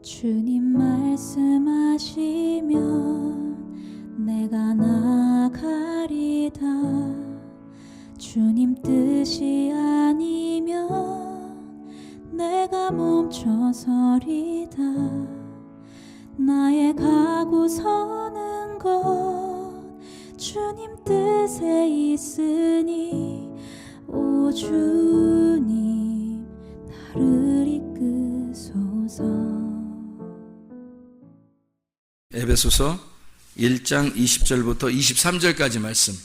주님 말씀하시면 내가 나가리다. 주님 뜻이 아니면 내가 멈춰서리다. 나의 가고 서는 곳 주님 뜻에 있으니 오 주님 나를 이끄소서. 에베소서 1장 20절부터 23절까지 말씀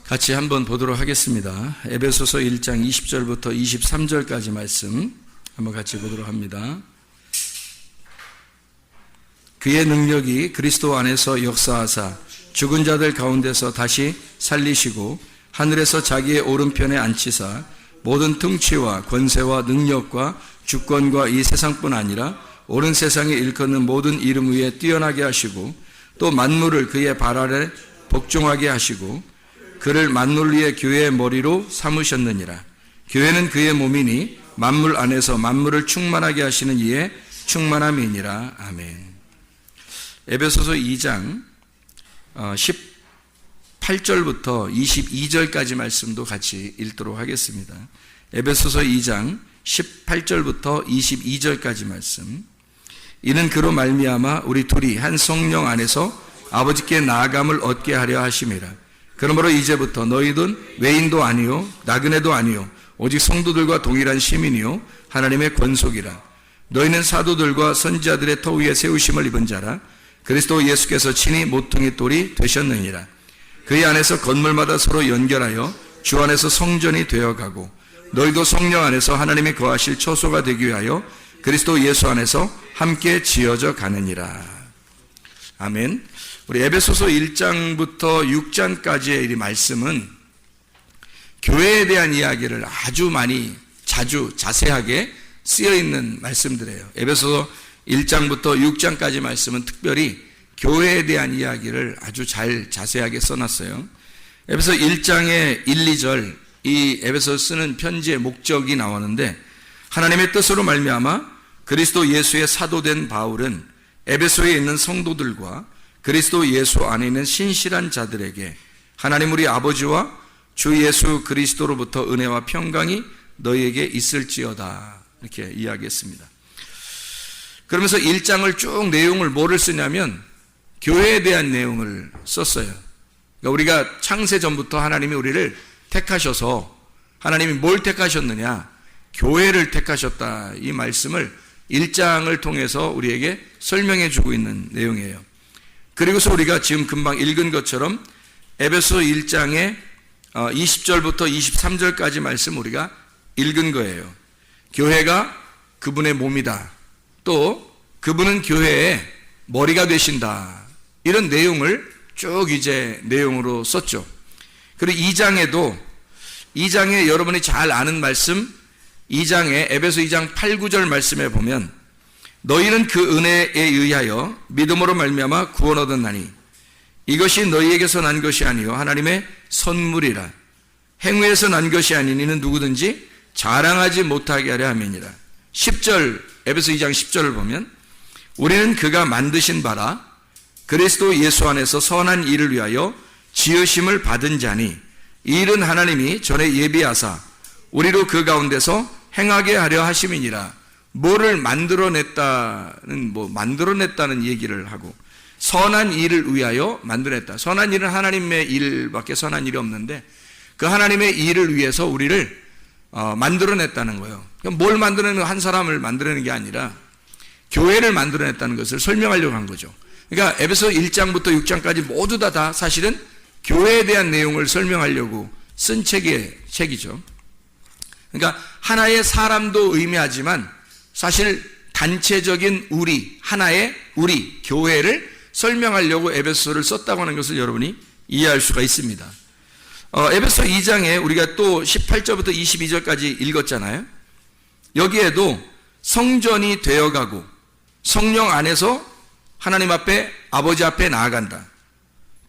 같이 한번 보도록 하겠습니다. 에베소서 1장 20절부터 23절까지 말씀 한번 같이 보도록 합니다. 그의 능력이 그리스도 안에서 역사하사 죽은 자들 가운데서 다시 살리시고 하늘에서 자기의 오른편에 앉히사 모든 통치와 권세와 능력과 주권과 이 세상뿐 아니라 온 세상에 일컫는 모든 이름 위에 뛰어나게 하시고 또 만물을 그의 발 아래 복종하게 하시고 그를 만물 위에 교회의 머리로 삼으셨느니라. 교회는 그의 몸이니 만물 안에서 만물을 충만하게 하시는 이의 충만함이니라. 아멘. 에베소서 2장 18절부터 22절까지 말씀도 같이 읽도록 하겠습니다. 에베소서 2장 18절부터 22절까지 말씀. 이는 그로 말미암아 우리 둘이 한 성령 안에서 아버지께 나아감을 얻게 하려 하심이라. 그러므로 이제부터 너희는 외인도 아니요 나그네도 아니요 오직 성도들과 동일한 시민이요 하나님의 권속이라. 너희는 사도들과 선지자들의 터 위에 세우심을 입은 자라. 그리스도 예수께서 친히 모퉁이 돌이 되셨느니라. 그의 안에서 건물마다 서로 연결하여 주 안에서 성전이 되어가고 너희도 성령 안에서 하나님이 거하실 처소가 되기 위하여 그리스도 예수 안에서 함께 지어져 가느니라. 아멘. 우리 에베소서 1장부터 6장까지의 이 말씀은 교회에 대한 이야기를 아주 많이 자주 자세하게 쓰여있는 말씀들이에요. 에베소서 1장부터 6장까지 말씀은 특별히 교회에 대한 이야기를 아주 잘 자세하게 써놨어요. 에베소 1장의 1, 2절 이 에베소 쓰는 편지의 목적이 나오는데 하나님의 뜻으로 말미암아 그리스도 예수의 사도된 바울은 에베소에 있는 성도들과 그리스도 예수 안에 있는 신실한 자들에게 하나님 우리 아버지와 주 예수 그리스도로부터 은혜와 평강이 너희에게 있을지어다 이렇게 이야기했습니다. 그러면서 1장을 쭉 내용을 뭐를 쓰냐면 교회에 대한 내용을 썼어요. 그러니까 우리가 창세 전부터 하나님이 우리를 택하셔서 하나님이 뭘 택하셨느냐? 교회를 택하셨다. 이 말씀을 1장을 통해서 우리에게 설명해 주고 있는 내용이에요. 그리고서 우리가 지금 금방 읽은 것처럼 에베소 1장의 20절부터 23절까지 말씀 우리가 읽은 거예요. 교회가 그분의 몸이다. 또 그분은 교회의 머리가 되신다. 이런 내용을 쭉 이제 내용으로 썼죠. 그리고 2장에 여러분이 잘 아는 말씀 2장에 에베소 2장 8, 9절 말씀에 보면 너희는 그 은혜에 의하여 믿음으로 말미암아 구원 얻었나니 이것이 너희에게서 난 것이 아니요 하나님의 선물이라. 행위에서 난 것이 아닌 이는 누구든지 자랑하지 못하게 하려 함이니라. 10절 에베소 2장 10절을 보면 우리는 그가 만드신 바라 그리스도 예수 안에서 선한 일을 위하여 지으심을 받은 자니 이 일은 하나님이 전에 예비하사 우리로 그 가운데서 행하게 하려 하심이니라. 뭐를 만들어냈다는 얘기를 하고 선한 일을 위하여 만들어냈다. 선한 일은 하나님의 일밖에 선한 일이 없는데 그 하나님의 일을 위해서 우리를 만들어냈다는 거예요. 그러니까 뭘 만들어내는 한 사람을 만들어내는 게 아니라 교회를 만들어냈다는 것을 설명하려고 한 거죠. 그러니까 에베소 1장부터 6장까지 모두 다 사실은 교회에 대한 내용을 설명하려고 쓴 책이죠. 그러니까 하나의 사람도 의미하지만 사실 단체적인 하나의 우리, 교회를 설명하려고 에베소를 썼다고 하는 것을 여러분이 이해할 수가 있습니다. 에베소 2장에 우리가 또 18절부터 22절까지 읽었잖아요. 여기에도 성전이 되어가고 성령 안에서 하나님 앞에 아버지 앞에 나아간다.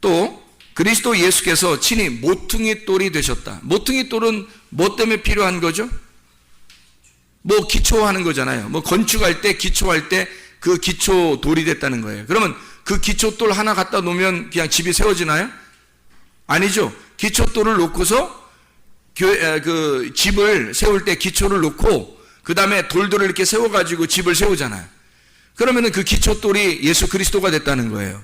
또 그리스도 예수께서 친히 모퉁이 돌이 되셨다. 모퉁이 돌은 뭐 때문에 필요한 거죠? 뭐 기초하는 거잖아요. 뭐 건축할 때 기초할 때 그 기초 돌이 됐다는 거예요. 그러면 그 기초 돌 하나 갖다 놓으면 그냥 집이 세워지나요? 아니죠. 기초 돌을 놓고서 그 집을 세울 때 기초를 놓고 그 다음에 돌들을 이렇게 세워가지고 집을 세우잖아요. 그러면은 그 기초 돌이 예수 그리스도가 됐다는 거예요.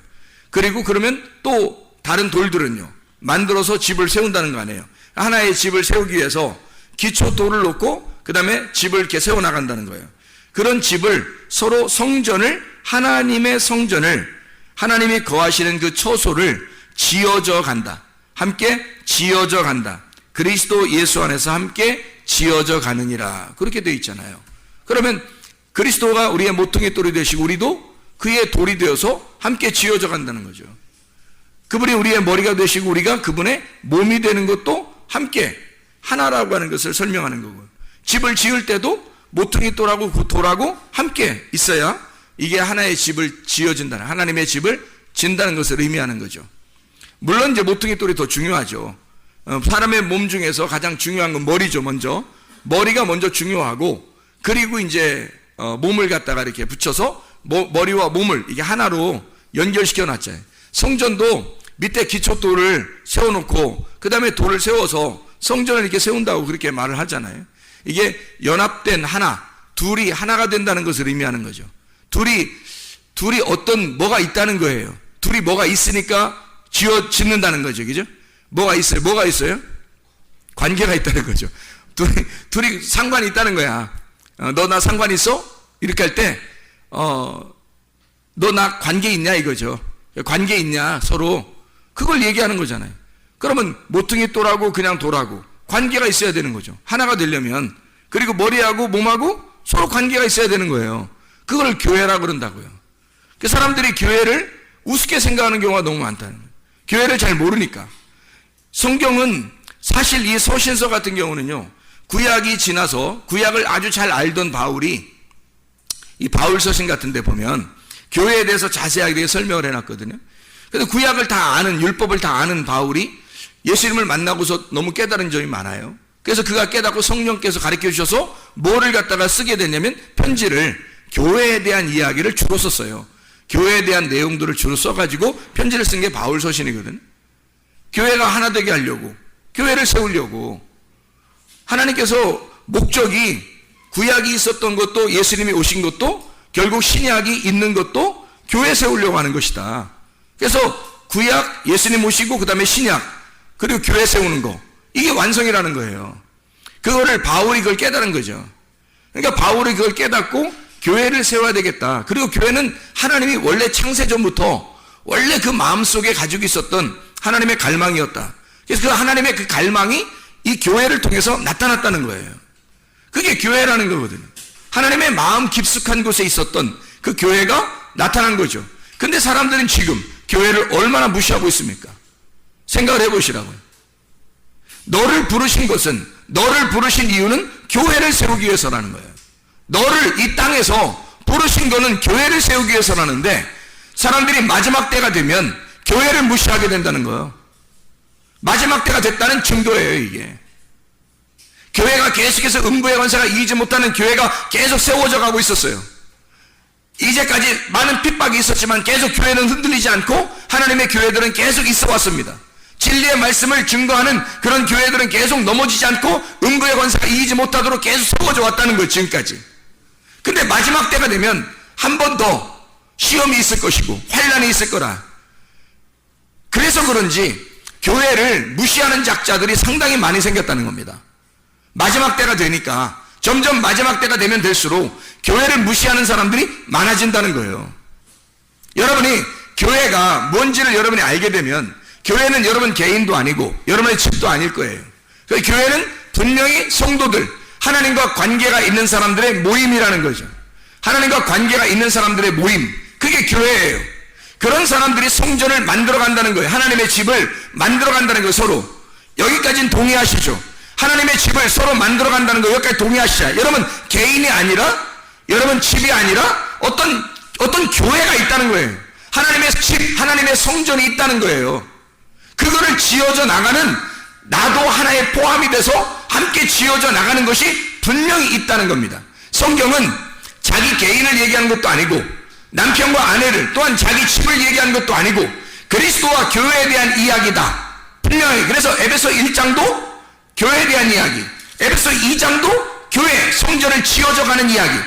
그리고 그러면 또 다른 돌들은요 만들어서 집을 세운다는 거 아니에요. 하나의 집을 세우기 위해서 기초 돌을 놓고 그 다음에 집을 이렇게 세워나간다는 거예요. 그런 집을 서로 성전을, 하나님의 성전을, 하나님이 거하시는 그 처소를 지어져 간다. 함께 지어져 간다. 그리스도 예수 안에서 함께 지어져 가느니라. 그렇게 되어 있잖아요. 그러면 그리스도가 우리의 모퉁이 돌이 되시고 우리도 그의 돌이 되어서 함께 지어져 간다는 거죠. 그분이 우리의 머리가 되시고 우리가 그분의 몸이 되는 것도 함께 하나라고 하는 것을 설명하는 거고요. 집을 지을 때도 모퉁이 돌하고 그 돌하고 함께 있어야 이게 하나의 집을 지어진다는, 하나님의 집을 진다는 것을 의미하는 거죠. 물론 이제 모퉁이 돌이 더 중요하죠. 사람의 몸 중에서 가장 중요한 건 머리죠. 먼저 머리가 먼저 중요하고, 그리고 이제 몸을 갖다가 이렇게 붙여서 머리와 몸을 이게 하나로 연결시켜 놨잖아요. 성전도 밑에 기초돌을 세워놓고 그 다음에 돌을 세워서 성전을 이렇게 세운다고 그렇게 말을 하잖아요. 이게 연합된 하나, 둘이 하나가 된다는 것을 의미하는 거죠. 둘이 어떤 뭐가 있다는 거예요. 둘이 뭐가 있으니까 짓는다는 거죠. 그죠? 뭐가 있어요? 뭐가 있어요? 관계가 있다는 거죠. 둘이 상관이 있다는 거야. 너 나 상관 있어? 이렇게 할 때 너 나 관계 있냐 이거죠. 관계 있냐 서로, 그걸 얘기하는 거잖아요. 그러면 모퉁이 돌하고 그냥 돌하고 관계가 있어야 되는 거죠. 하나가 되려면. 그리고 머리하고 몸하고 서로 관계가 있어야 되는 거예요. 그걸 교회라고 그런다고요. 그 사람들이 교회를 우습게 생각하는 경우가 너무 많다는 거예요. 교회를 잘 모르니까. 성경은 사실 이 서신서 같은 경우는요, 구약이 지나서 구약을 아주 잘 알던 바울이 이 바울 서신 같은 데 보면 교회에 대해서 자세하게 설명을 해놨거든요. 그래서 구약을 다 아는, 율법을 다 아는 바울이 예수님을 만나고서 너무 깨달은 점이 많아요. 그래서 그가 깨닫고 성령께서 가르쳐 주셔서 뭐를 갖다가 쓰게 됐냐면 편지를, 교회에 대한 이야기를 주로 썼어요. 교회에 대한 내용들을 주로 써가지고 편지를 쓴 게 바울 서신이거든. 교회가 하나 되게 하려고, 교회를 세우려고. 하나님께서 목적이, 구약이 있었던 것도 예수님이 오신 것도 결국 신약이 있는 것도 교회 세우려고 하는 것이다. 그래서 구약, 예수님 오시고 그 다음에 신약, 그리고 교회 세우는 거, 이게 완성이라는 거예요. 그거를 바울이 그걸 깨달은 거죠. 그러니까 바울이 그걸 깨닫고 교회를 세워야 되겠다. 그리고 교회는 하나님이 원래 창세전부터 원래 그 마음속에 가지고 있었던 하나님의 갈망이었다. 그래서 그 하나님의 그 갈망이 이 교회를 통해서 나타났다는 거예요. 그게 교회라는 거거든요. 하나님의 마음 깊숙한 곳에 있었던 그 교회가 나타난 거죠. 근데 사람들은 지금 교회를 얼마나 무시하고 있습니까? 생각을 해보시라고요. 너를 부르신 것은, 너를 부르신 이유는 교회를 세우기 위해서라는 거예요. 너를 이 땅에서 부르신 거는 교회를 세우기 위해서라는데, 사람들이 마지막 때가 되면 교회를 무시하게 된다는 거예요. 마지막 때가 됐다는 증거예요, 이게. 교회가 계속해서 음부의 권세가 이기지 못하는 교회가 계속 세워져 가고 있었어요. 이제까지 많은 핍박이 있었지만 계속 교회는 흔들리지 않고 하나님의 교회들은 계속 있어 왔습니다. 진리의 말씀을 증거하는 그런 교회들은 계속 넘어지지 않고 음부의 권세가 이기지 못하도록 계속 세워져 왔다는 거예요, 지금까지. 근데 마지막 때가 되면 한 번 더 시험이 있을 것이고 환란이 있을 거라. 그래서 그런지 교회를 무시하는 작자들이 상당히 많이 생겼다는 겁니다. 마지막 때가 되니까 점점 마지막 때가 되면 될수록 교회를 무시하는 사람들이 많아진다는 거예요. 여러분이 교회가 뭔지를 여러분이 알게 되면 교회는 여러분 개인도 아니고 여러분의 집도 아닐 거예요. 교회는 분명히 성도들, 하나님과 관계가 있는 사람들의 모임이라는 거죠. 하나님과 관계가 있는 사람들의 모임, 그게 교회예요. 그런 사람들이 성전을 만들어 간다는 거예요. 하나님의 집을 만들어 간다는 거예요. 서로. 여기까지는 동의하시죠? 하나님의 집을 서로 만들어 간다는 거 여기까지 동의하시죠? 여러분 개인이 아니라, 여러분 집이 아니라 어떤 교회가 있다는 거예요. 하나님의 집, 하나님의 성전이 있다는 거예요. 그거를 지어져 나가는, 나도 하나의 포함이 돼서 함께 지어져 나가는 것이 분명히 있다는 겁니다. 성경은 자기 개인을 얘기하는 것도 아니고 남편과 아내를 또한 자기 집을 얘기하는 것도 아니고 그리스도와 교회에 대한 이야기다. 분명히. 그래서 에베소 1장도 교회에 대한 이야기, 에베소 2장도 교회 성전을 지어져가는 이야기,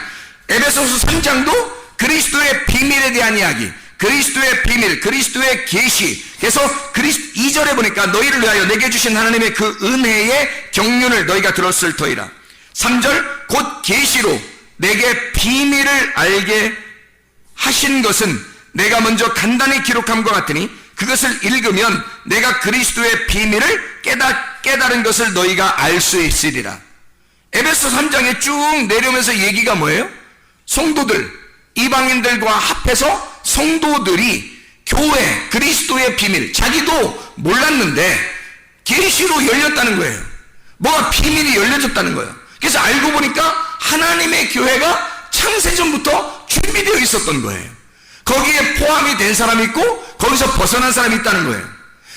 에베소서 3장도 그리스도의 비밀에 대한 이야기, 그리스도의 비밀, 그리스도의 계시. 그래서 2절에 보니까 너희를 위하여 내게 주신 하나님의 그 은혜의 경륜을 너희가 들었을 터이라. 3절 곧 계시로 내게 비밀을 알게 하신 것은 내가 먼저 간단히 기록함과 같으니 그것을 읽으면 내가 그리스도의 비밀을 깨달은 것을 너희가 알 수 있으리라. 에베소 3장에 쭉 내려오면서 얘기가 뭐예요? 성도들, 이방인들과 합해서 성도들이 교회, 그리스도의 비밀, 자기도 몰랐는데 계시로 열렸다는 거예요. 뭐가 비밀이 열려졌다는 거예요. 그래서 알고 보니까 하나님의 교회가 창세전부터 준비되어 있었던 거예요. 거기에 포함이 된 사람이 있고 거기서 벗어난 사람이 있다는 거예요.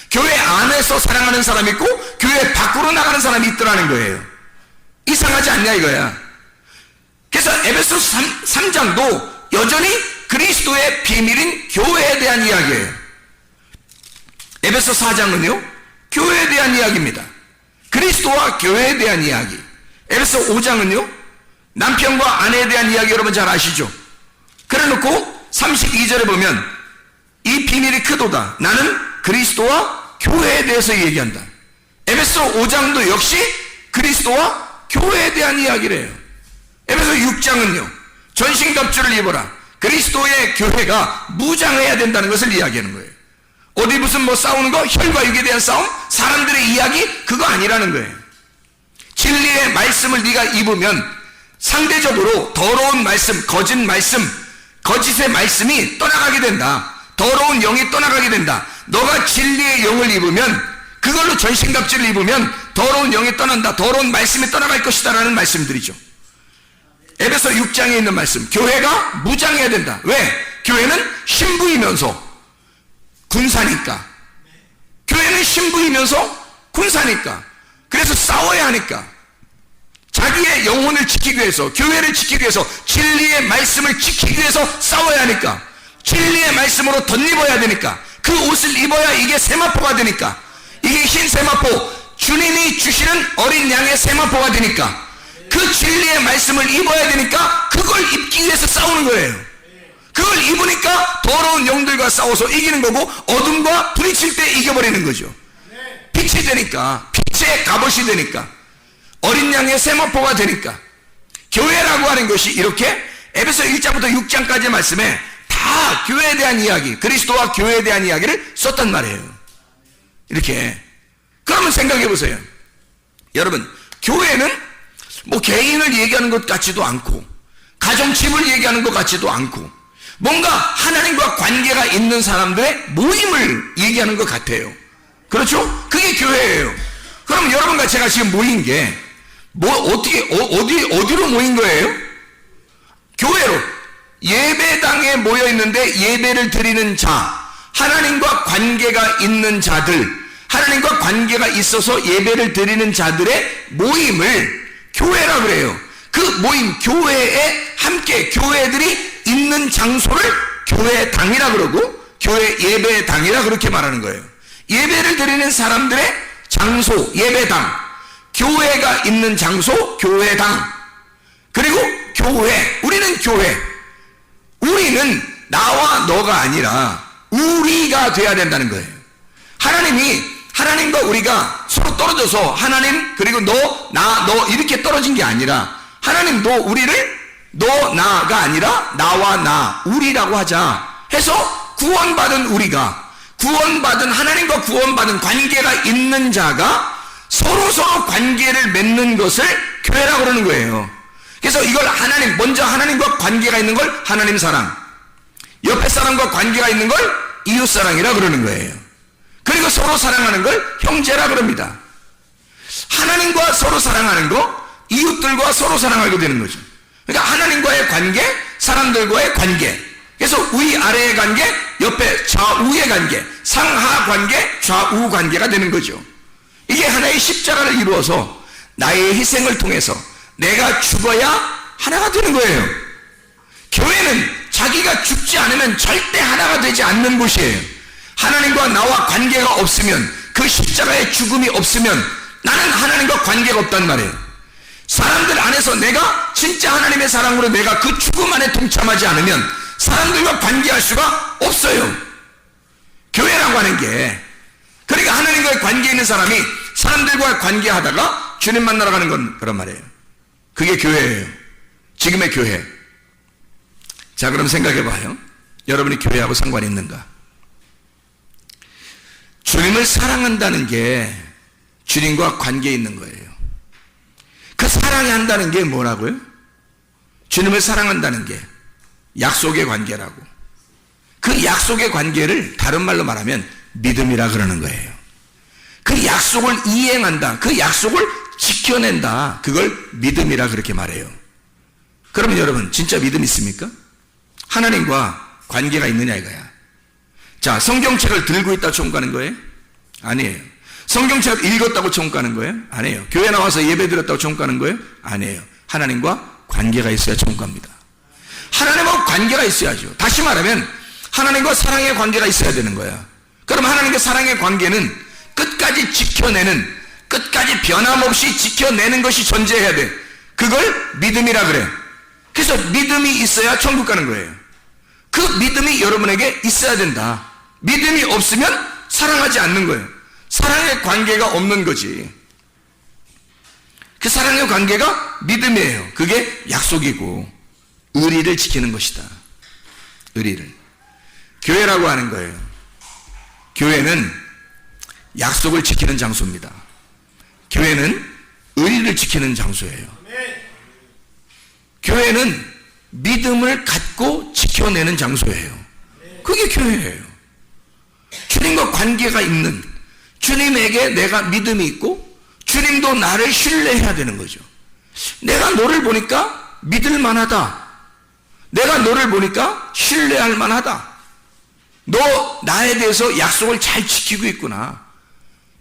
교회 안에서 사랑하는 사람이 있고 교회 밖으로 나가는 사람이 있더라는 거예요. 이상하지 않냐 이거야. 그래서 에베소 3장도 여전히 그리스도의 비밀인 교회에 대한 이야기예요. 에베소 4장은요 교회에 대한 이야기입니다. 그리스도와 교회에 대한 이야기. 에베소 5장은요 남편과 아내에 대한 이야기. 여러분 잘 아시죠? 그래 놓고 32절에 보면 이 비밀이 크도다. 나는 그리스도와 교회에 대해서 얘기한다. 에베소 5장도 역시 그리스도와 교회에 대한 이야기를 해요. 에베소 6장은요 전신갑주를 입어라. 그리스도의 교회가 무장해야 된다는 것을 이야기하는 거예요. 어디 무슨 뭐 싸우는 거, 혈과 육에 대한 싸움, 사람들의 이야기, 그거 아니라는 거예요. 진리의 말씀을 네가 입으면 상대적으로 더러운 말씀, 거짓 말씀, 거짓의 말씀이 떠나가게 된다. 더러운 영이 떠나가게 된다. 너가 진리의 영을 입으면, 그걸로 전신갑주를 입으면 더러운 영이 떠난다. 더러운 말씀이 떠나갈 것이다 라는 말씀들이죠. 에베소 6장에 있는 말씀, 교회가 무장해야 된다. 왜? 교회는 신부이면서 군사니까. 교회는 신부이면서 군사니까. 그래서 싸워야 하니까. 자기의 영혼을 지키기 위해서, 교회를 지키기 위해서, 진리의 말씀을 지키기 위해서 싸워야 하니까. 진리의 말씀으로 덧입어야 되니까. 그 옷을 입어야 이게 세마포가 되니까. 이게 흰 세마포, 주님이 주시는 어린 양의 세마포가 되니까. 그 진리의 말씀을 입어야 되니까 그걸 입기 위해서 싸우는 거예요. 그걸 입으니까 더러운 영들과 싸워서 이기는 거고, 어둠과 부딪힐 때 이겨버리는 거죠. 빛이 되니까, 빛의 갑옷이 되니까, 어린 양의 세마포가 되니까. 교회라고 하는 것이 이렇게 에베소 1장부터 6장까지의 말씀에 다 교회에 대한 이야기, 그리스도와 교회에 대한 이야기를 썼단 말이에요. 이렇게. 그러면 생각해 보세요. 여러분, 교회는 뭐 개인을 얘기하는 것 같지도 않고, 가정집을 얘기하는 것 같지도 않고, 뭔가 하나님과 관계가 있는 사람들의 모임을 얘기하는 것 같아요. 그렇죠? 그게 교회예요. 그럼 여러분과 제가 지금 모인 게 어디로 모인 거예요? 교회로. 예배당에 모여 있는데 예배를 드리는 자, 하나님과 관계가 있는 자들, 하나님과 관계가 있어서 예배를 드리는 자들의 모임을 교회라 그래요. 그 모임, 교회에 함께 교회들이 있는 장소를 교회당이라 그러고, 교회 예배당이라 그렇게 말하는 거예요. 예배를 드리는 사람들의 장소, 예배당, 교회가 있는 장소, 교회당, 그리고 교회, 우리는 교회. 우리는 나와 너가 아니라 우리가 돼야 된다는 거예요. 하나님과 우리가 서로 떨어져서 하나님 그리고 너, 나, 너 이렇게 떨어진 게 아니라, 하나님도 우리를 너, 나가 아니라 나와 나, 우리라고 하자 해서 구원받은 우리가, 구원받은, 하나님과 구원받은 관계가 있는 자가 서로 관계를 맺는 것을 교회라고 그러는 거예요. 그래서 이걸 먼저 하나님과 관계가 있는 걸 하나님 사랑, 옆에 사람과 관계가 있는 걸 이웃 사랑이라 그러는 거예요. 그리고 서로 사랑하는 걸 형제라 그럽니다. 하나님과 서로 사랑하는 거, 이웃들과 서로 사랑하게 되는 거죠. 그러니까 하나님과의 관계, 사람들과의 관계. 그래서 위아래의 관계, 옆에 좌우의 관계, 상하 관계, 좌우 관계가 되는 거죠. 이게 하나의 십자가를 이루어서 나의 희생을 통해서 내가 죽어야 하나가 되는 거예요. 교회는 자기가 죽지 않으면 절대 하나가 되지 않는 곳이에요. 하나님과 나와 관계가 없으면, 그 십자가의 죽음이 없으면 나는 하나님과 관계가 없단 말이에요. 사람들 안에서 내가 진짜 하나님의 사랑으로 내가 그 죽음 안에 동참하지 않으면 사람들과 관계할 수가 없어요. 교회라고 하는 게, 그러니까 하나님과의 관계에 있는 사람이 사람들과 관계하다가 주님 만나러 가는 건 그런 말이에요. 그게 교회예요. 지금의 교회. 자, 그럼 생각해 봐요. 여러분이 교회하고 상관이 있는가? 주님을 사랑한다는 게 주님과 관계에 있는 거예요. 그 사랑이 한다는 게 뭐라고요? 주님을 사랑한다는 게 약속의 관계라고. 그 약속의 관계를 다른 말로 말하면 믿음이라 그러는 거예요. 그 약속을 이행한다, 그 약속을 지켜낸다, 그걸 믿음이라 그렇게 말해요. 그러면 여러분 진짜 믿음 있습니까? 하나님과 관계가 있느냐 이거야. 자, 성경책을 들고 있다 천국 가는 거예요? 아니에요. 성경책을 읽었다고 천국 가는 거예요? 아니에요. 교회 나와서 예배 드렸다고 천국 가는 거예요? 아니에요. 하나님과 관계가 있어야 천국 갑니다. 하나님과 관계가 있어야죠. 다시 말하면 하나님과 사랑의 관계가 있어야 되는 거야. 그럼 하나님과 사랑의 관계는 끝까지 지켜내는, 끝까지 변함없이 지켜내는 것이 존재해야 돼. 그걸 믿음이라 그래. 그래서 믿음이 있어야 천국 가는 거예요. 그 믿음이 여러분에게 있어야 된다. 믿음이 없으면 사랑하지 않는 거예요. 사랑의 관계가 없는 거지. 그 사랑의 관계가 믿음이에요. 그게 약속이고 의리를 지키는 것이다. 의리를. 교회라고 하는 거예요. 교회는 약속을 지키는 장소입니다. 교회는 의리를 지키는 장소예요. 교회는 믿음을 갖고 지켜내는 장소예요. 그게 교회예요. 주님과 관계가 있는, 주님에게 내가 믿음이 있고 주님도 나를 신뢰해야 되는 거죠. 내가 너를 보니까 믿을 만하다. 내가 너를 보니까 신뢰할 만하다. 너 나에 대해서 약속을 잘 지키고 있구나.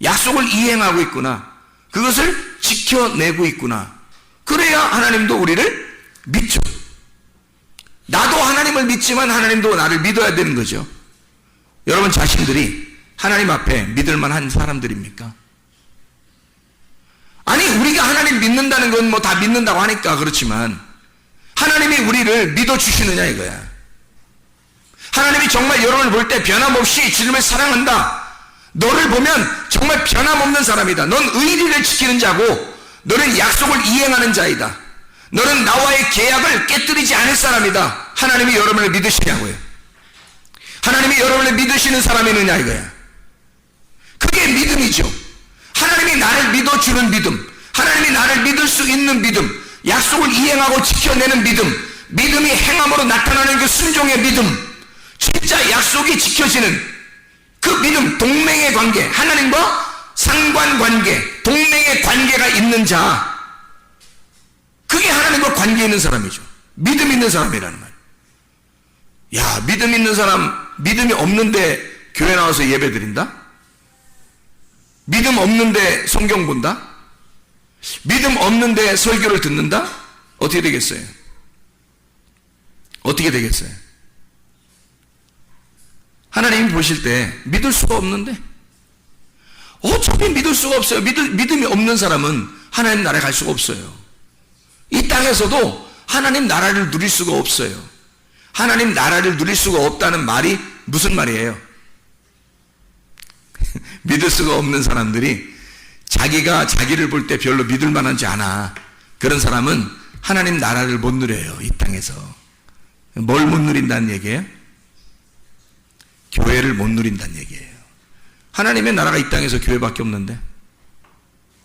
약속을 이행하고 있구나. 그것을 지켜내고 있구나. 그래야 하나님도 우리를 믿죠. 나도 하나님을 믿지만 하나님도 나를 믿어야 되는 거죠. 여러분 자신들이 하나님 앞에 믿을 만한 사람들입니까? 아니, 우리가 하나님 믿는다는 건 뭐 다 믿는다고 하니까 그렇지만 하나님이 우리를 믿어주시느냐 이거야. 하나님이 정말 여러분을 볼 때 변함없이 주님을 사랑한다. 너를 보면 정말 변함없는 사람이다. 넌 의리를 지키는 자고 너는 약속을 이행하는 자이다. 너는 나와의 계약을 깨뜨리지 않을 사람이다. 하나님이 여러분을 믿으시냐고요. 하나님이 여러분을 믿으시는 사람이느냐 이거야. 그게 믿음이죠. 하나님이 나를 믿어주는 믿음, 하나님이 나를 믿을 수 있는 믿음, 약속을 이행하고 지켜내는 믿음, 믿음이 행함으로 나타나는 그 순종의 믿음, 진짜 약속이 지켜지는 그 믿음, 동맹의 관계, 하나님과 상관관계, 동맹의 관계가 있는 자, 그게 하나님과 관계 있는 사람이죠. 믿음 있는 사람이라는 말. 야, 믿음 있는 사람, 믿음이 없는데 교회 나와서 예배 드린다? 믿음 없는데 성경 본다? 믿음 없는데 설교를 듣는다? 어떻게 되겠어요? 어떻게 되겠어요? 하나님이 보실 때 믿을 수가 없는데 어차피 믿을 수가 없어요. 믿음이 없는 사람은 하나님 나라에 갈 수가 없어요. 이 땅에서도 하나님 나라를 누릴 수가 없어요. 하나님 나라를 누릴 수가 없다는 말이 무슨 말이에요? 믿을 수가 없는 사람들이 자기가 자기를 볼 때 별로 믿을 만하지 않아. 그런 사람은 하나님 나라를 못 누려요. 이 땅에서. 뭘 못 누린다는 얘기예요? 교회를 못 누린다는 얘기예요. 하나님의 나라가 이 땅에서 교회밖에 없는데,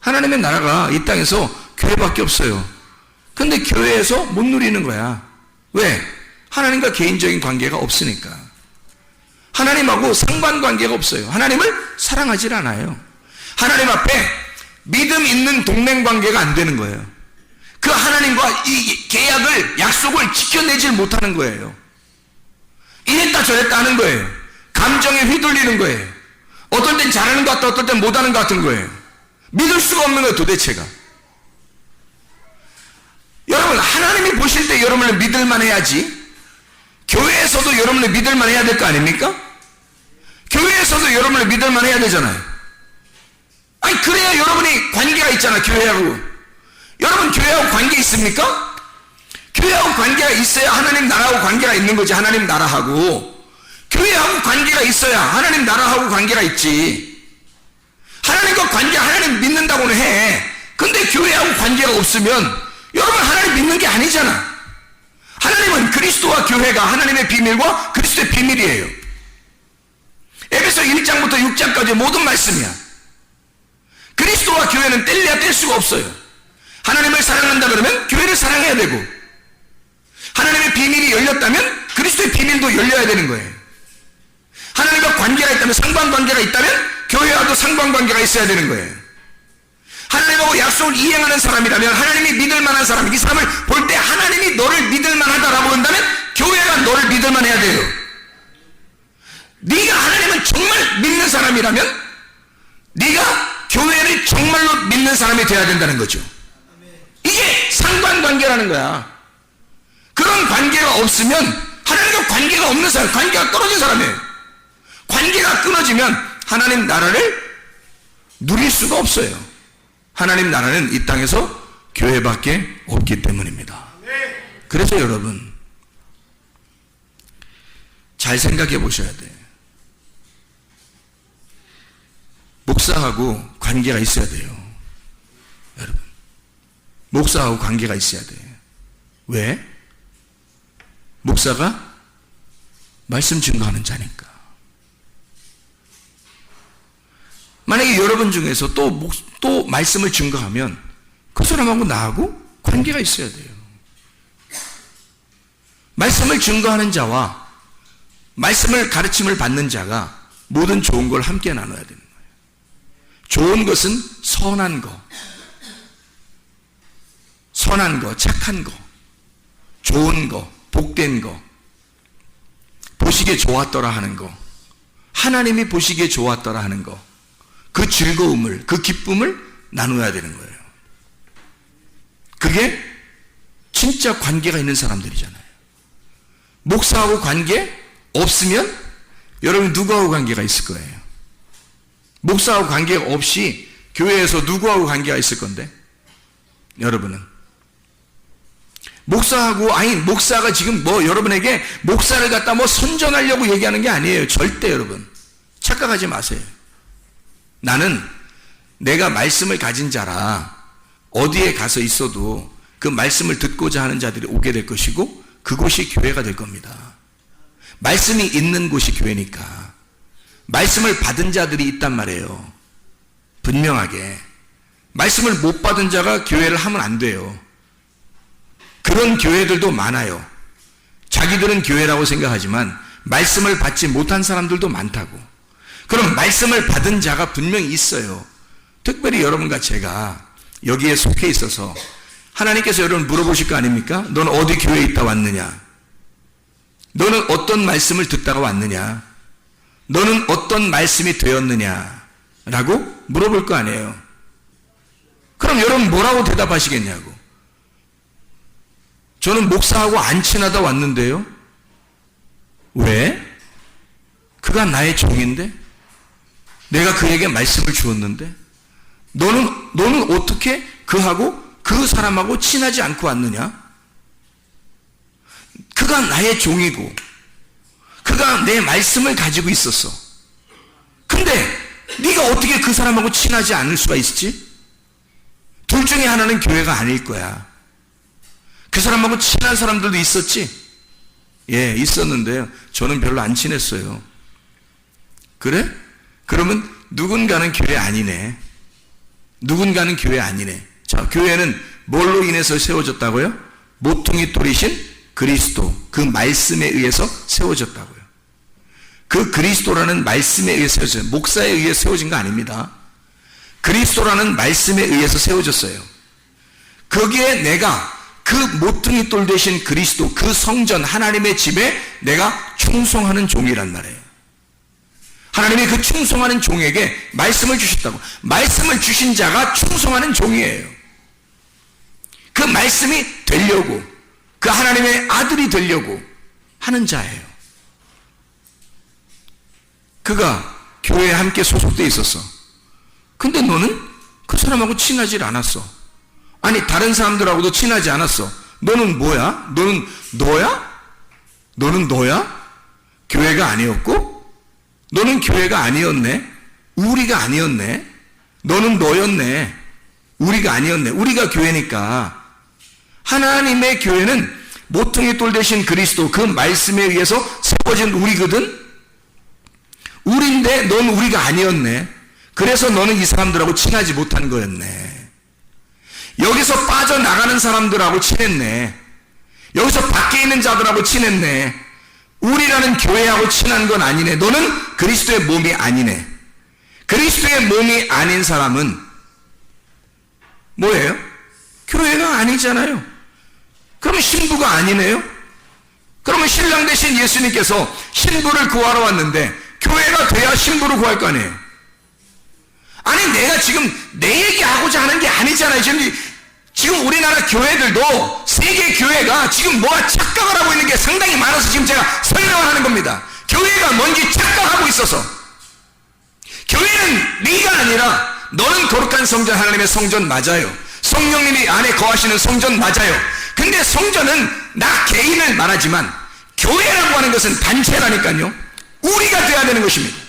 하나님의 나라가 이 땅에서 교회밖에 없어요. 근데 교회에서 못 누리는 거야. 왜? 하나님과 개인적인 관계가 없으니까. 하나님하고 상관관계가 없어요. 하나님을 사랑하질 않아요. 하나님 앞에 믿음 있는 동맹관계가 안 되는 거예요. 그 하나님과 이 계약을, 약속을 지켜내질 못하는 거예요. 이랬다 저랬다 하는 거예요. 감정에 휘둘리는 거예요. 어떨 땐 잘하는 것 같다, 어떨 땐 못하는 것 같은 거예요. 믿을 수가 없는 거예요, 도대체가. 여러분, 하나님이 보실 때 여러분을 믿을만 해야지. 교회에서도 여러분을 믿을만 해야 될 거 아닙니까? 교회에서도 여러분을 믿을만 해야 되잖아요. 아니, 그래야 여러분이 관계가 있잖아, 교회하고. 여러분, 교회하고 관계 있습니까? 교회하고 관계가 있어야 하나님 나라하고 관계가 있는 거지. 하나님 나라하고. 교회하고 관계가 있어야 하나님 나라하고 관계가 있지. 하나님과 관계, 하나님 믿는다고는 해. 근데 교회하고 관계가 없으면 여러분 하나님 믿는 게 아니잖아. 하나님은 그리스도와 교회가 하나님의 비밀과 그리스도의 비밀이에요. 에베소 1장부터 6장까지 모든 말씀이야. 그리스도와 교회는 뗄래야 뗄 수가 없어요. 하나님을 사랑한다 그러면 교회를 사랑해야 되고, 하나님의 비밀이 열렸다면 그리스도의 비밀도 열려야 되는 거예요. 하나님과 관계가 있다면, 상관관계가 있다면 교회와도 상관관계가 있어야 되는 거예요. 하나님하고 약속을 이행하는 사람이라면, 하나님이 믿을 만한 사람, 이 사람을 볼 때 하나님이 너를 믿을 만하다라고 한다면 교회가 너를 믿을 만해야 돼요. 네가 하나님을 정말 믿는 사람이라면 네가 교회를 정말로 믿는 사람이 돼야 된다는 거죠. 이게 상관관계라는 거야. 그런 관계가 없으면 하나님과 관계가 없는 사람, 관계가 떨어진 사람이에요. 관계가 끊어지면 하나님 나라를 누릴 수가 없어요. 하나님 나라는 이 땅에서 교회밖에 없기 때문입니다. 그래서 여러분, 잘 생각해 보셔야 돼요. 목사하고 관계가 있어야 돼요. 여러분, 목사하고 관계가 있어야 돼요. 왜? 목사가 말씀 증거하는 자니까. 만약에 여러분 중에서 또 말씀을 증거하면 그 사람하고 나하고 관계가 있어야 돼요. 말씀을 증거하는 자와 말씀을 가르침을 받는 자가 모든 좋은 걸 함께 나눠야 되는 거예요. 좋은 것은 선한 거, 착한 거, 좋은 거, 복된 거, 보시기에 좋았더라 하는 거, 하나님이 보시기에 좋았더라 하는 거, 그 즐거움을, 그 기쁨을 나눠야 되는 거예요. 그게 진짜 관계가 있는 사람들이잖아요. 목사하고 관계 없으면 여러분 누구하고 관계가 있을 거예요? 목사하고 관계가 없이 교회에서 누구하고 관계가 있을 건데? 여러분은 목사가 지금 여러분에게 목사를 갖다 선전하려고 얘기하는 게 아니에요. 절대 여러분 착각하지 마세요. 나는 내가 말씀을 가진 자라 어디에 가서 있어도 그 말씀을 듣고자 하는 자들이 오게 될 것이고, 그곳이 교회가 될 겁니다. 말씀이 있는 곳이 교회니까. 말씀을 받은 자들이 있단 말이에요. 분명하게. 말씀을 못 받은 자가 교회를 하면 안 돼요. 그런 교회들도 많아요. 자기들은 교회라고 생각하지만 말씀을 받지 못한 사람들도 많다고. 그럼 말씀을 받은 자가 분명히 있어요. 특별히 여러분과 제가 여기에 속해 있어서 하나님께서 여러분 물어보실 거 아닙니까? 너는 어디 교회에 있다 왔느냐? 너는 어떤 말씀을 듣다가 왔느냐? 너는 어떤 말씀이 되었느냐? 라고 물어볼 거 아니에요. 그럼 여러분 뭐라고 대답하시겠냐고. 저는 목사하고 안 친하다 왔는데요. 왜? 그가 나의 종인데? 내가 그에게 말씀을 주었는데? 너는 어떻게 그 사람하고 친하지 않고 왔느냐? 그가 나의 종이고 그가 내 말씀을 가지고 있었어. 근데 네가 어떻게 그 사람하고 친하지 않을 수가 있지? 둘 중에 하나는 교회가 아닐 거야. 그 사람하고 친한 사람들도 있었지? 예, 있었는데요. 저는 별로 안 친했어요. 그래? 그러면 누군가는 교회 아니네. 누군가는 교회 아니네. 자, 교회는 뭘로 인해서 세워졌다고요? 모퉁이 돌이신 그리스도, 그 말씀에 의해서 세워졌다고요. 그 그리스도라는 말씀에 의해서 세워졌어요. 목사에 의해 세워진 거 아닙니다. 그리스도라는 말씀에 의해서 세워졌어요. 거기에 내가 그 모퉁이 돌 되신 그리스도, 그 성전 하나님의 집에 내가 충성하는 종이란 말이에요. 하나님이 그 충성하는 종에게 말씀을 주셨다고. 말씀을 주신 자가 충성하는 종이에요. 그 말씀이 되려고, 그 하나님의 아들이 되려고 하는 자예요. 그가 교회에 함께 소속되어 있었어. 근데 너는 그 사람하고 친하지 않았어. 아니, 다른 사람들하고도 친하지 않았어. 너는 뭐야? 너는 너야? 너는 너야? 교회가 아니었고? 너는 교회가 아니었네? 우리가 아니었네? 너는 너였네? 우리가 아니었네? 우리가 교회니까. 하나님의 교회는 모퉁이 돌 되신 그리스도, 그 말씀에 의해서 세워진 우리거든? 우리인데 넌 우리가 아니었네. 그래서 너는 이 사람들하고 친하지 못한 거였네. 여기서 빠져나가는 사람들하고 친했네. 여기서 밖에 있는 자들하고 친했네. 우리라는 교회하고 친한 건 아니네. 너는 그리스도의 몸이 아니네. 그리스도의 몸이 아닌 사람은 뭐예요? 교회가 아니잖아요. 그러면 신부가 아니네요? 그러면 신랑 대신 예수님께서 신부를 구하러 왔는데 교회가 돼야 신부를 구할 거 아니에요? 아니, 내가 지금 내 얘기하고자 하는 게 아니잖아요. 지금 우리나라 교회들도 세계 교회가 지금 뭐가 착각을 하고 있는 게 상당히 많아서 지금 제가 설명을 하는 겁니다. 교회가 뭔지 착각하고 있어서. 교회는 네가 아니라 너는 거룩한 성전, 하나님의 성전 맞아요. 성령님이 안에 거하시는 성전 맞아요. 근데 성전은 나 개인을 말하지만 교회라고 하는 것은 단체라니까요. 우리가 돼야 되는 것입니다.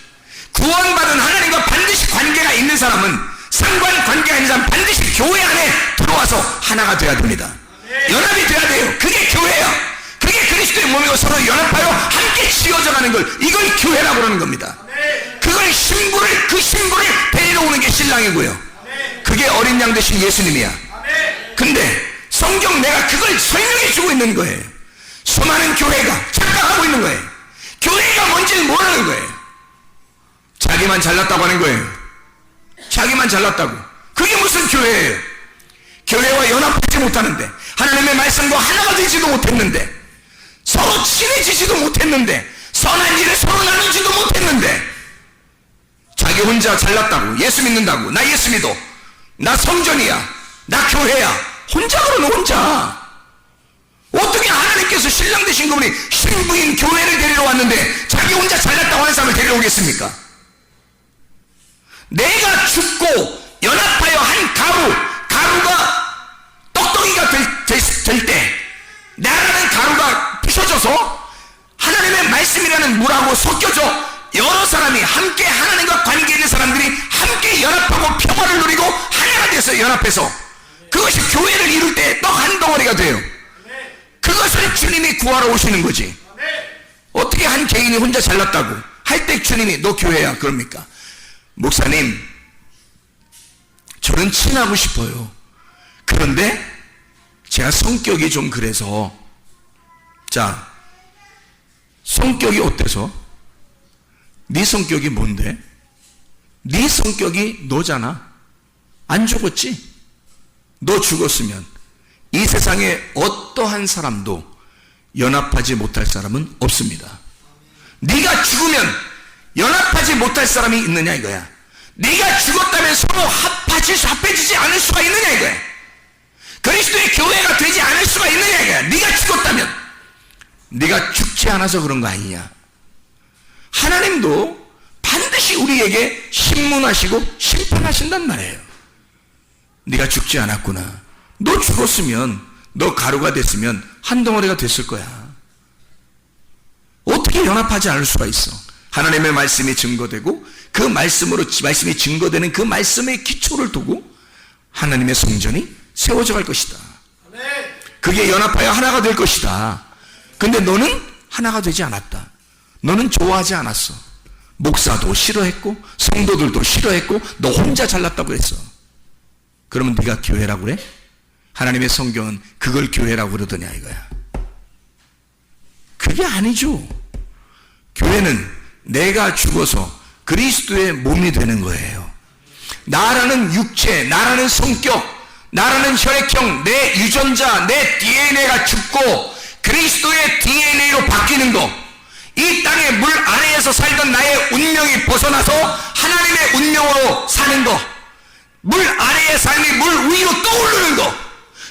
구원받은 하나님과 반드시 관계가 있는 사람은, 상관관계가 있는 사람은 반드시 교회 안에 들어와서 하나가 돼야 됩니다. 연합이 돼야 돼요. 그게 교회야. 그게 그리스도의 몸이고 서로 연합하여 함께 지어져 가는 걸, 이걸 교회라고 그러는 겁니다. 그걸 그 신부를 데리러 오는 게 신랑이고요. 그게 어린 양 되신 예수님이야. 근데 성경 내가 그걸 설명해 주고 있는 거예요. 수많은 교회가 착각하고 있는 거예요. 교회가 뭔지를 모르는 거예요. 자기만 잘났다고 하는 거예요. 자기만 잘났다고. 그게 무슨 교회예요? 교회와 연합하지 못하는데, 하나님의 말씀과 하나가 되지도 못했는데, 서로 친해지지도 못했는데, 선한 일을 서로 나누지도 못했는데, 자기 혼자 잘났다고, 예수 믿는다고, 나 예수 믿어, 나 성전이야, 나 교회야, 혼자 그러는 혼자. 어떻게 하나님께서 신랑 되신 그분이 신부인 교회를 데리러 왔는데 자기 혼자 잘났다고 하는 사람을 데리러 오겠습니까? 내가 죽고 연합하여 한 가루가 떡덩이가 될 때, 나라는 가루가 부셔져서 하나님의 말씀이라는 물하고 섞여져 여러 사람이 함께 하나님과 관계 있는 사람들이 함께 연합하고 평화를 누리고 하나가 돼서 연합해서 그것이 교회를 이룰 때 떡 한 덩어리가 돼요. 그것을 주님이 구하러 오시는 거지. 어떻게 한 개인이 혼자 잘났다고 할 때 주님이 너 교회야 그럽니까? 목사님, 저는 친하고 싶어요. 그런데 제가 성격이 좀 그래서. 자, 성격이 어때서? 네 성격이 뭔데? 네 성격이 너잖아. 안 죽었지? 너 죽었으면 이 세상에 어떠한 사람도 연합하지 못할 사람은 없습니다. 네가 죽으면 연합하지 못할 사람이 있느냐 이거야. 네가 죽었다면 서로 합해지지 않을 수가 있느냐 이거야. 그리스도의 교회가 되지 않을 수가 있느냐 이거야. 네가 죽었다면. 네가 죽지 않아서 그런 거 아니냐. 하나님도 반드시 우리에게 신문하시고 심판하신단 말이에요. 네가 죽지 않았구나. 너 죽었으면, 너 가루가 됐으면 한 덩어리가 됐을 거야. 어떻게 연합하지 않을 수가 있어? 하나님의 말씀이 증거되고 그 말씀이 증거되는 그 말씀의 기초를 두고 하나님의 성전이 세워져 갈 것이다. 그게 연합하여 하나가 될 것이다. 근데 너는 하나가 되지 않았다. 너는 좋아하지 않았어. 목사도 싫어했고 성도들도 싫어했고 너 혼자 잘났다고 했어. 그러면 네가 교회라고 그래? 하나님의 성경은 그걸 교회라고 그러더냐 이거야. 그게 아니죠. 교회는 내가 죽어서 그리스도의 몸이 되는 거예요. 나라는 육체, 나라는 성격, 나라는 혈액형, 내 유전자, 내 DNA가 죽고 그리스도의 DNA로 바뀌는 거. 이 땅의 물 아래에서 살던 나의 운명이 벗어나서 하나님의 운명으로 사는 거. 물 아래의 삶이 물 위로 떠오르는 거.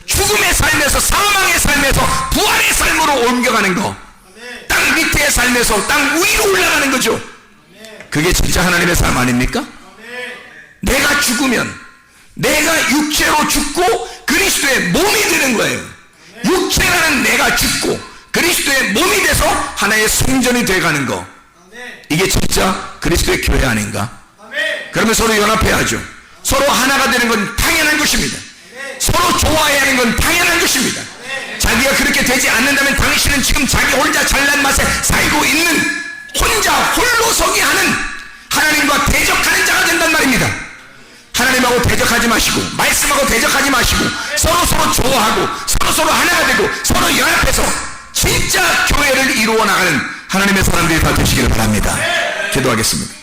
죽음의 삶에서, 사망의 삶에서 부활의 삶으로 옮겨가는 거. 땅 밑의 삶에서 땅 위로 올라가는 거죠. 그게 진짜 하나님의 삶 아닙니까? 내가 죽으면 내가 육체로 죽고 그리스도의 몸이 되는 거예요. 육체라는 내가 죽고 그리스도의 몸이 돼서 하나의 성전이 돼가는 거. 이게 진짜 그리스도의 교회 아닌가? 그러면 서로 연합해야죠. 서로 하나가 되는 건 당연한 것입니다. 서로 좋아해야 하는 건 당연한 것입니다. 자기가 그렇게 되지 않는다면 당신은 지금 자기 혼자 잘난 맛에 살고 있는, 혼자 홀로서기 하는, 하나님과 대적하는 자가 된단 말입니다. 하나님하고 대적하지 마시고 말씀하고 대적하지 마시고 서로 좋아하고 서로 하나가 되고 서로 연합해서 진짜 교회를 이루어 나가는 하나님의 사람들이 다 되시기를 바랍니다. 기도하겠습니다.